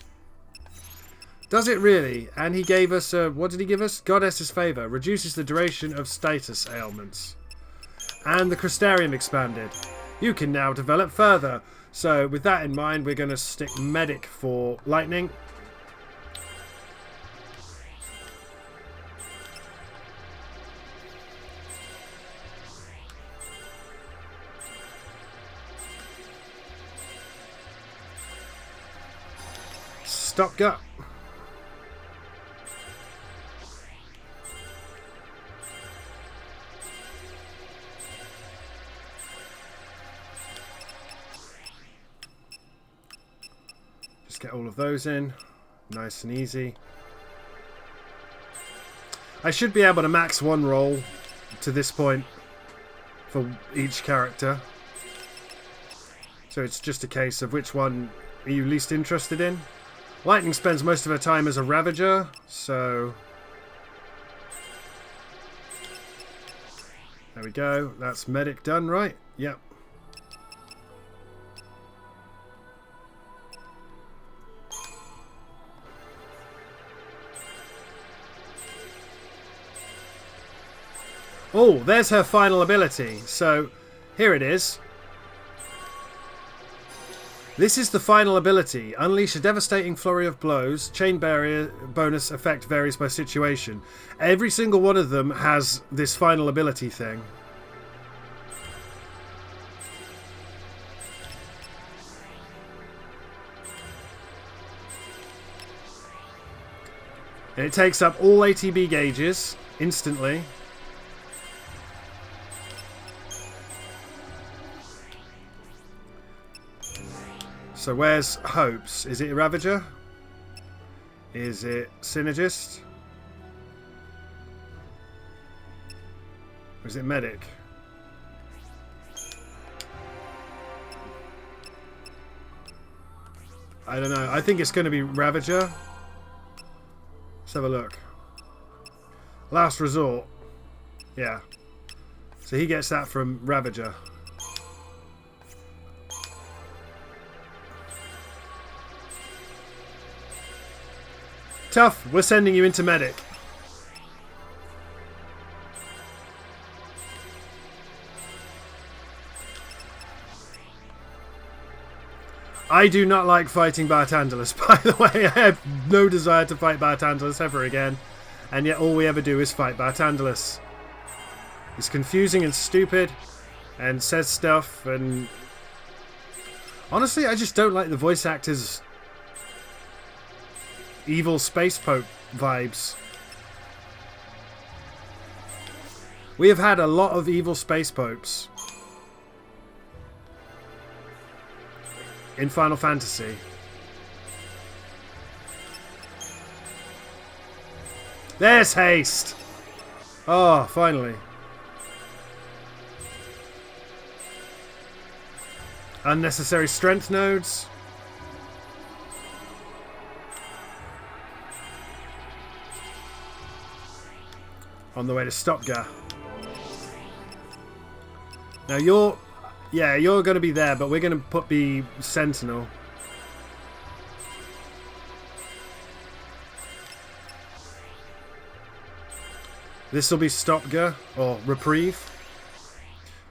Does it really? And he gave us... what did he give us? Goddess's Favour. Reduces the duration of status ailments. And the Crystarium expanded. You can now develop further. So, with that in mind, we're going to stick Medic for Lightning. Stopgut. Get all of those in. Nice and easy. I should be able to max one roll to this point for each character. So it's just a case of which one are you least interested in. Lightning spends most of her time as a Ravager, so... There we go. That's Medic done, right? Yep. Oh, there's her final ability. So, here it is. This is the final ability. Unleash a devastating flurry of blows. Chain barrier bonus effect varies by situation. Every single one of them has this final ability thing. And it takes up all ATB gauges instantly. So where's Hopes? Is it Ravager? Is it Synergist? Or is it Medic? I don't know. I think it's going to be Ravager. Let's have a look. Last Resort. Yeah. So he gets that from Ravager. Tough. We're sending you into Medic. I do not like fighting Bartandalus, by the way. I have no desire to fight Bartandalus ever again. And yet all we ever do is fight Bartandalus. He's confusing and stupid. And says stuff. And honestly, I just don't like the voice actors' evil space pope vibes. We have had a lot of evil space popes in Final Fantasy. There's haste! Oh, finally. Unnecessary strength nodes. On the way to Stopgar. Now you're... Yeah, you're going to be there, but we're going to be Sentinel. This will be Stopgar, or Reprieve.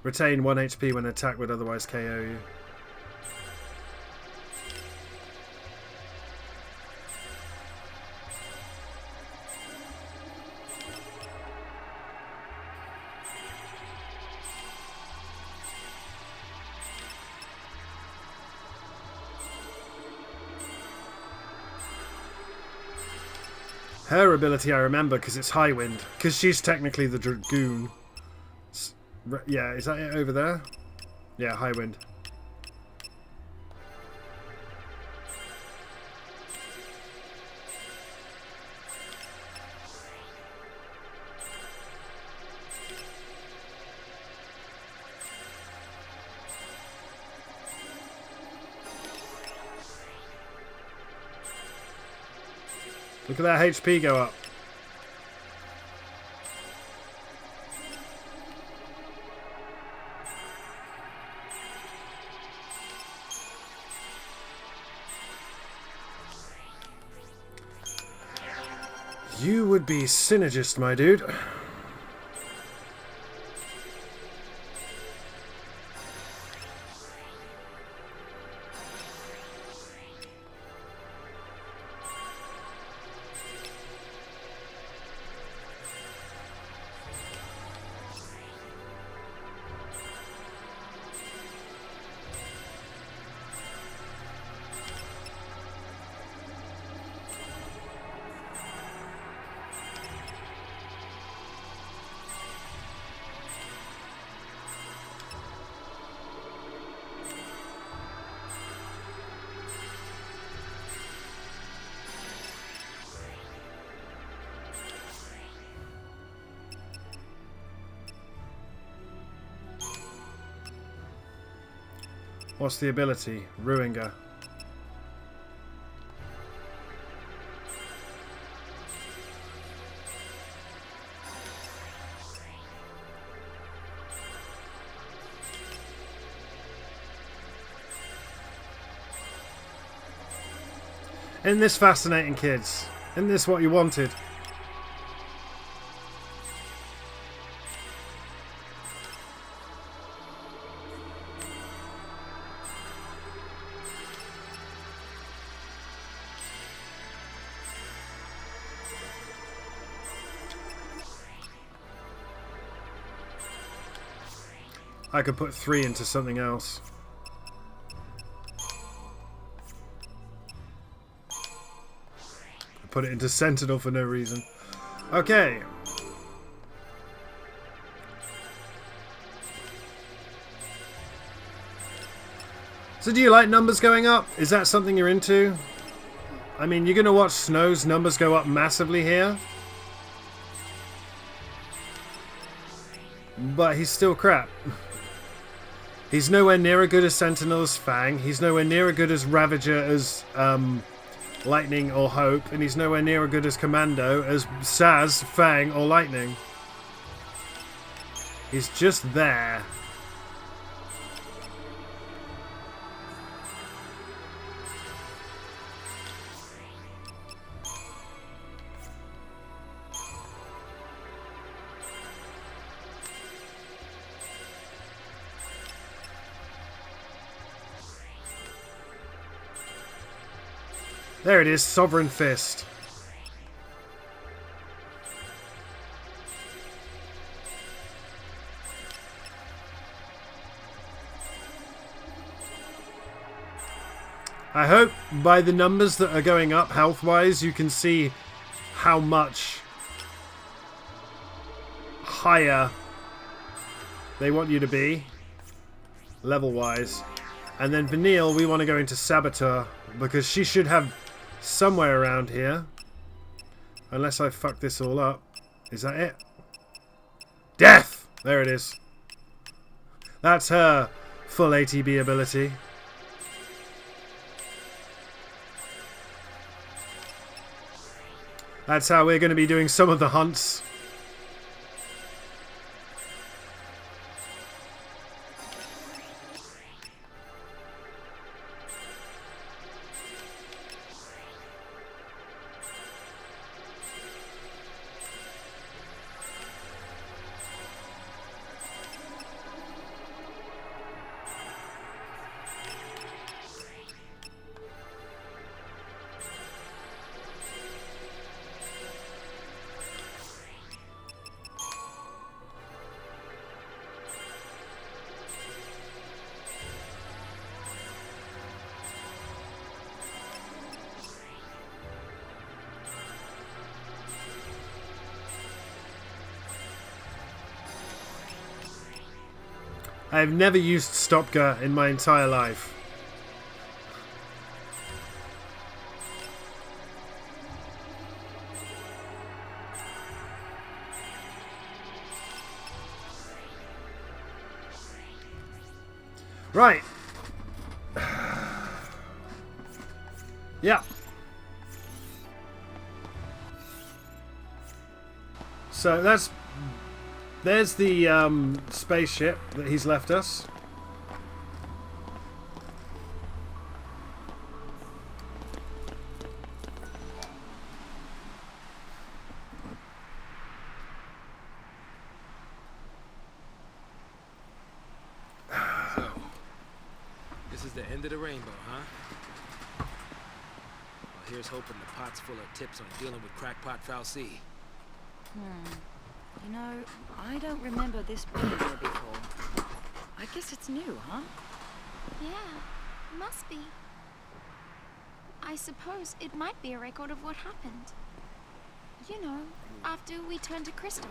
Retain 1 HP when attack would otherwise KO you. Her ability I remember because it's High Wind. Because she's technically the Dragoon. Yeah, is that it over there? Yeah, High Wind. Look at that HP go up. You would be Synergist, my dude. What's the ability? Ruinger. Isn't this fascinating, kids? Isn't this what you wanted? I could put 3 into something else. put it into Sentinel for no reason. Okay. So do you like numbers going up? Is that something you're into? I mean, you're going to watch Snow's numbers go up massively here. But he's still crap. He's nowhere near as good as Sentinel as Fang. He's nowhere near as good as Ravager as Lightning or Hope. And he's nowhere near as good as Commando as Saz, Fang or Lightning. He's just there. There it is, Sovereign Fist. I hope by the numbers that are going up health-wise, you can see how much higher they want you to be, level-wise. And then Vanille, we want to go into Saboteur, because she should have somewhere around here. Unless I fuck this all up. Is that it? Death! There it is. That's her full ATB ability. That's how we're going to be doing some of the hunts. I've never used Stopka in my entire life. Right. Yeah. So there's the spaceship that he's left us. So, this is the end of the rainbow, huh? Well, here's hoping the pot's full of tips on dealing with crackpot Fal'Cie. You know, I don't remember this being here before. I guess it's new, huh? Yeah, must be. I suppose it might be a record of what happened. You know, after we turned to crystal.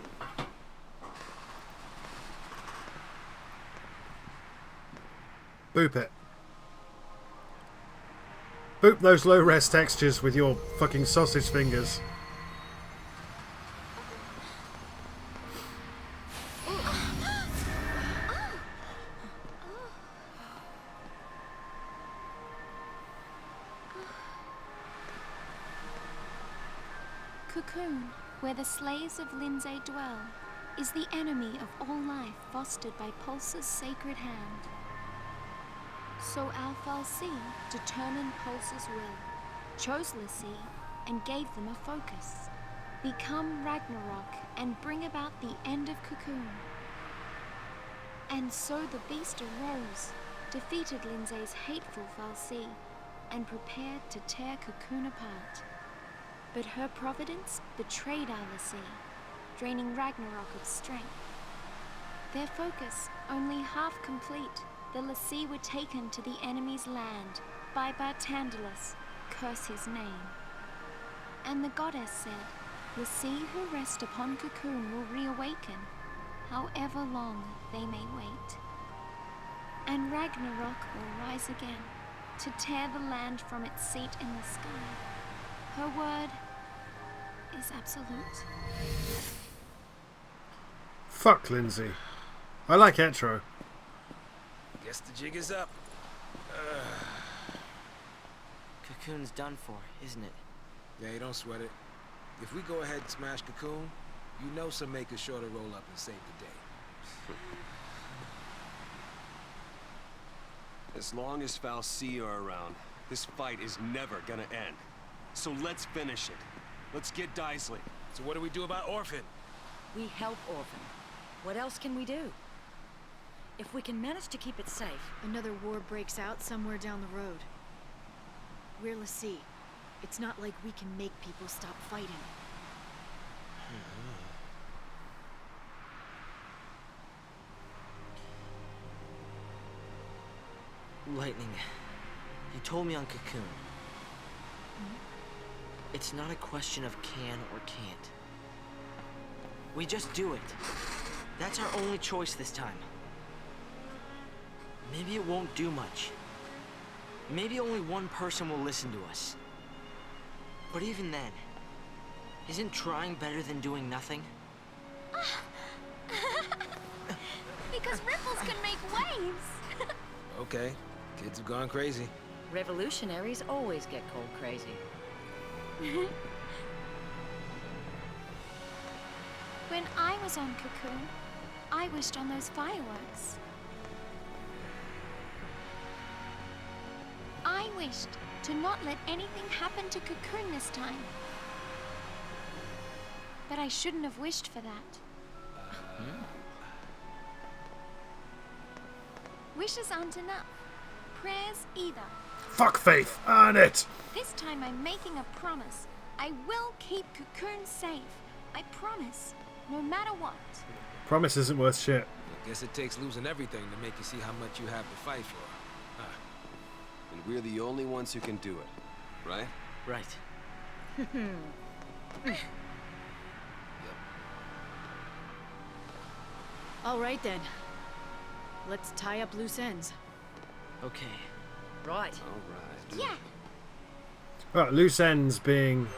Boop it. Boop those low-res textures with your fucking sausage fingers. Cocoon, where the slaves of Lindsay dwell, is the enemy of all life fostered by Pulse's sacred hand. So our Fal'Cie determined Pulse's will, chose l'Cie, and gave them a focus. Become Ragnarok and bring about the end of Cocoon. And so the beast arose, defeated Lindsay's hateful Fal'Cie, and prepared to tear Cocoon apart. But her providence betrayed our l'Cie, draining Ragnarok of strength. Their focus only half complete, the l'Cie were taken to the enemy's land by Bartandalus, curse his name. And the goddess said, the sea who rest upon Cocoon will reawaken, however long they may wait. And Ragnarok will rise again, to tear the land from its seat in the sky. Her word is absolute. Fuck Lindsay. I like Etro. Guess the jig is up. Cocoon's done for, isn't it? Yeah, you don't sweat it. If we go ahead and smash Cocoon, you know some makers sure to roll up and save the day. As long as Fal'Cie are around, this fight is never gonna end. So let's finish it. Let's get Daisley. So what do we do about Orphan? We help Orphan. What else can we do? If we can manage to keep it safe... Another war breaks out somewhere down the road. We're l'Cie. It's not like we can make people stop fighting. Lightning, you told me on Cocoon. It's not a question of can or can't. We just do it. That's our only choice this time. Maybe it won't do much. Maybe only one person will listen to us. But even then, isn't trying better than doing nothing? Because ripples can make waves! Okay, kids have gone crazy. Revolutionaries always get cold crazy. When I was on Cocoon, I wished on those fireworks. I wished to not let anything happen to Cocoon this time. But I shouldn't have wished for that. Wishes aren't enough. Prayers either. Fuck Faith. Earn it. This time I'm making a promise. I will keep Cocoon safe. I promise. No matter what. Promise isn't worth shit. I guess it takes losing everything to make you see how much you have to fight for. And we're the only ones who can do it, right? Right. All right then. Let's tie up loose ends. Okay. Right. All right. Yeah. Right, loose ends being...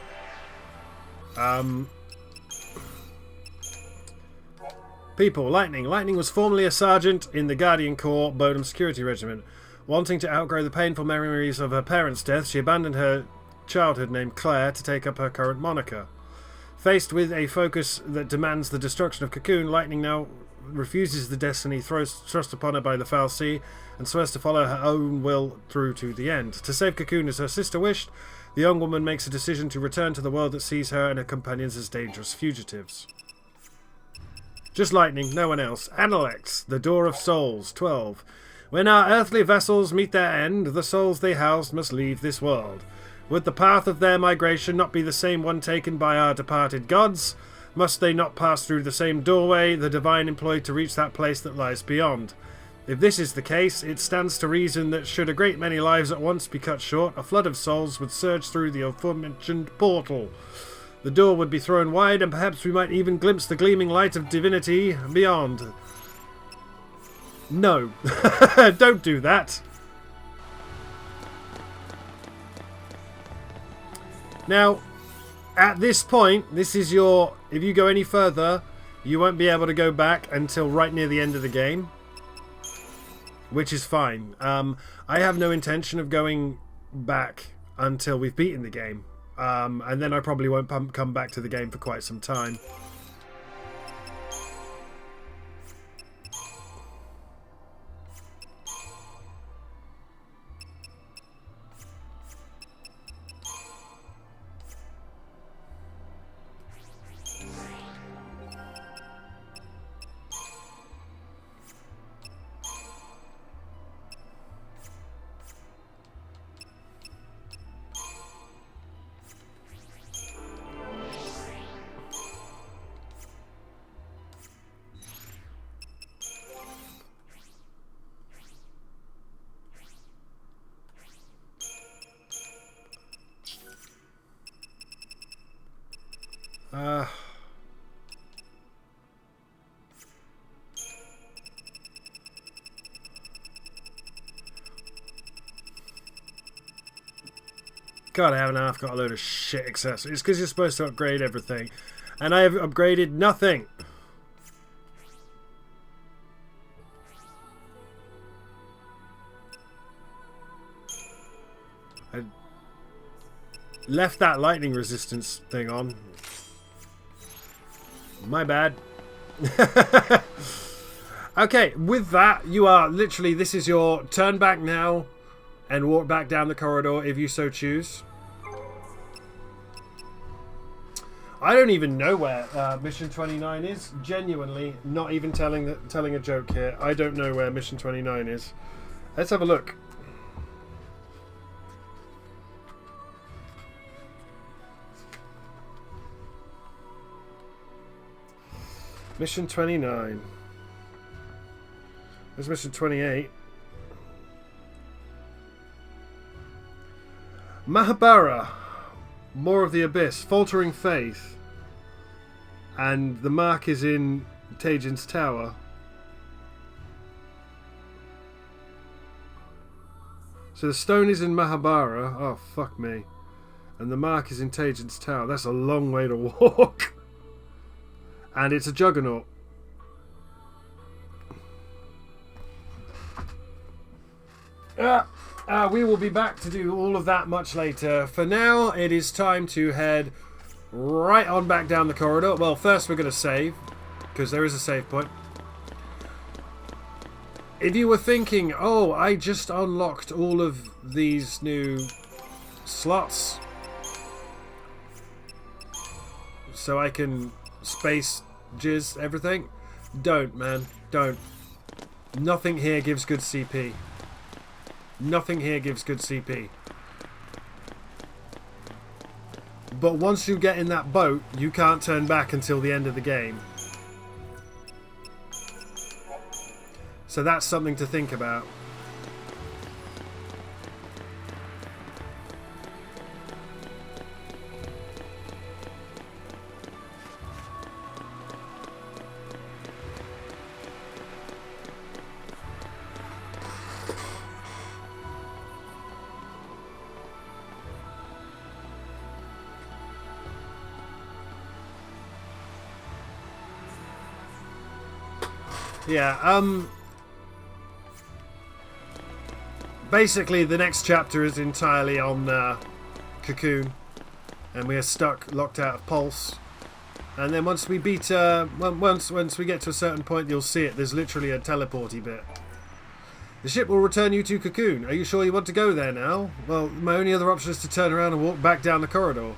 People. Lightning. Lightning was formerly a sergeant in the Guardian Corps Bodum Security Regiment. Wanting to outgrow the painful memories of her parents' death, she abandoned her childhood name Claire to take up her current moniker. Faced with a focus that demands the destruction of Cocoon, Lightning now refuses the destiny thrust upon her by the Fal'Cie and swears to follow her own will through to the end. To save Cocoon as her sister wished, the young woman makes a decision to return to the world that sees her and her companions as dangerous fugitives. Just Lightning, no one else. Analects, the Door of Souls, 12. When our earthly vessels meet their end, the souls they housed must leave this world. Would the path of their migration not be the same one taken by our departed gods? Must they not pass through the same doorway the divine employed to reach that place that lies beyond? If this is the case, it stands to reason that should a great many lives at once be cut short, a flood of souls would surge through the aforementioned portal. The door would be thrown wide, and perhaps we might even glimpse the gleaming light of divinity beyond. No. Don't do that. Now, at this point, this is your... If you go any further, you won't be able to go back until right near the end of the game. Which is fine. I have no intention of going back until we've beaten the game. And then I probably won't come back to the game for quite some time. God, I haven't half got a load of shit accessories. It's because you're supposed to upgrade everything. And I have upgraded nothing. I left that lightning resistance thing on. My bad. Okay, with that, you are literally, this is your turn back now and walk back down the corridor if you so choose. I don't even know where Mission 29 is. Genuinely, not even telling a joke here. I don't know where Mission 29 is. Let's have a look. Mission 29. There's Mission 28. Mahabara. More of the Abyss. Faltering Faith. And the mark is in Tajin's Tower. So the stone is in Mahabara. Oh, fuck me. And the mark is in Tajin's Tower. That's a long way to walk. And it's a juggernaut. We will be back to do all of that much later. For now, it is time to head right on back down the corridor. Well, first we're going to save, because there is a save point. If you were thinking, oh, I just unlocked all of these new slots, so I can space jizz everything. Don't, man. Don't. Nothing here gives good CP. Nothing here gives good CP. But once you get in that boat, you can't turn back until the end of the game. So that's something to think about. Yeah, basically the next chapter is entirely on Cocoon, and we are stuck, locked out of Pulse. And then once we beat, once we get to a certain point, you'll see it. There's literally a teleporty bit. The ship will return you to Cocoon. Are you sure you want to go there now? Well, my only other option is to turn around and walk back down the corridor.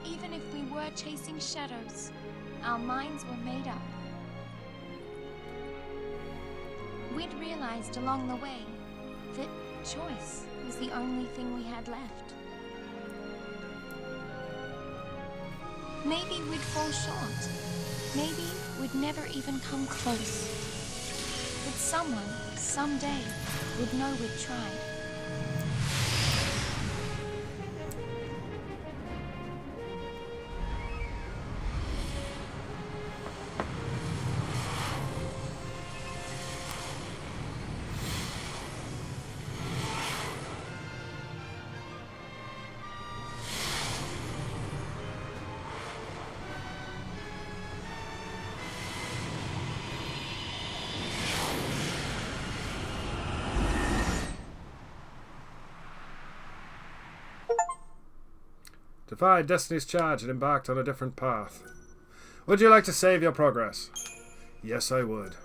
Even if we were chasing shadows, our minds were made up. We'd realized along the way that choice was the only thing we had left. Maybe we'd fall short. Maybe we'd never even come close. But someone, someday, would know we'd tried. Defied Destiny's charge and embarked on a different path. Would you like to save your progress? Yes, I would.